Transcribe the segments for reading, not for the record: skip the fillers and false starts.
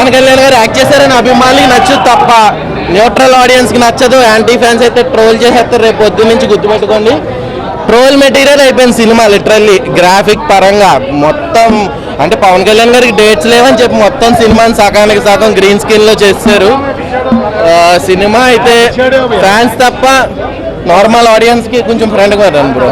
పవన్ కళ్యాణ్ గారు యాక్ట్ చేశారని అభిమానులకి నచ్చదు తప్ప న్యూట్రల్ ఆడియన్స్ కి నచ్చదు. యాంటీ ఫ్యాన్స్ అయితే ట్రోల్ చేసేస్తారు. రేపు పొద్దు నుంచి గుర్తుపెట్టుకోండి, ట్రోల్ మెటీరియల్ అయిపోయింది సినిమా. లిటరల్లీ గ్రాఫిక్ పరంగా మొత్తం అంటే పవన్ కళ్యాణ్ గారికి డేట్స్ లేవని చెప్పి మొత్తం సినిమాని సగానికి సగం గ్రీన్ స్క్రీన్ లో చేస్తారు. సినిమా అయితే ఫ్యాన్స్ తప్ప నార్మల్ ఆడియన్స్ కి కొంచెం ఫ్రెండ్ కదా బ్రో.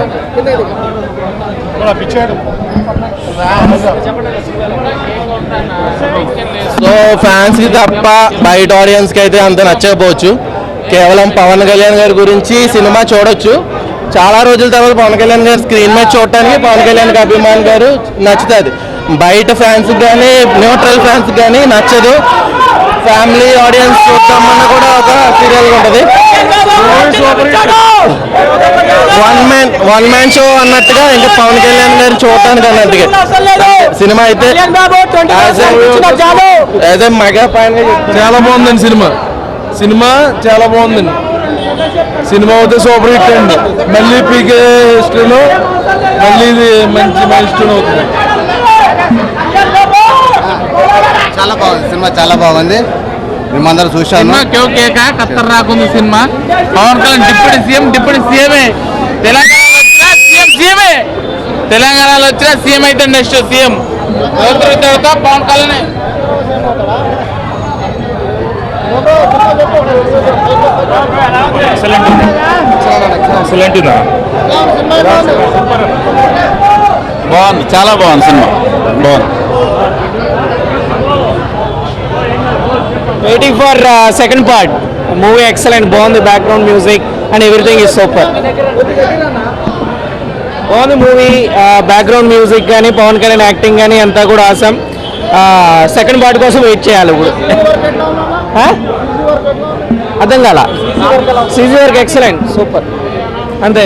సో ఫ్యాన్స్ కి తప్ప బయట ఆడియన్స్ కి అయితే అంత నచ్చకపోవచ్చు. కేవలం పవన్ కళ్యాణ్ గారి గురించి సినిమా చూడొచ్చు. చాలా రోజుల తర్వాత పవన్ కళ్యాణ్ గారు స్క్రీన్ మీద చూడటానికి పవన్ కళ్యాణ్ అభిమాన్ గారు నచ్చుతుంది. బయట ఫ్యాన్స్ కానీ న్యూట్రల్ ఫ్యాన్స్ కానీ నచ్చదు. ఫ్యామిలీ ఆడియన్స్ చూద్దామన్నా కూడా ఒక సీరియల్ ఉంటుంది. వన్ మ్యాన్ షో అన్నట్టుగా ఇంకా పవన్ కళ్యాణ్ గారు చూడటానికి అన్నట్టుగా సినిమా అయితే మెగా పాయింట్ చాలా బాగుందండి. సినిమా చాలా బాగుందండి. సినిమా అయితే సూపర్ హిట్ అండి. మళ్ళీ పీకే హిస్టరీలో మళ్ళీ ఇది మంచి మైల్ స్టోన్ అవుతుంది. చాలా బాగుంది సినిమా, చాలా బాగుంది. మేమందరం చూసాను. కత్తర్ రాకుంది సినిమా. పవన్ కళ్యాణ్ డిప్యూటీ సీఎమే. తెలంగాణలో వచ్చిన సీఎం అయితే నెక్స్ట్ సీఎం తర్వాత పవన్ కళ్యాణ్. బాగుంది, చాలా బాగుంది సినిమా, బాగుంది. Waiting for second part. Movie excellent. బాగుంది. Background music and everything is super. బాగుంది మూవీ. బ్యాక్గ్రౌండ్ మ్యూజిక్ కానీ పవన్ కళ్యాణ్ యాక్టింగ్ కానీ అంతా కూడా ఆసమ్. సెకండ్ పార్ట్ కోసం వెయిట్ చేయాలి ఇప్పుడు. అర్థం కాల. సీజీ వర్క్ ఎక్సలెంట్, సూపర్ అంతే.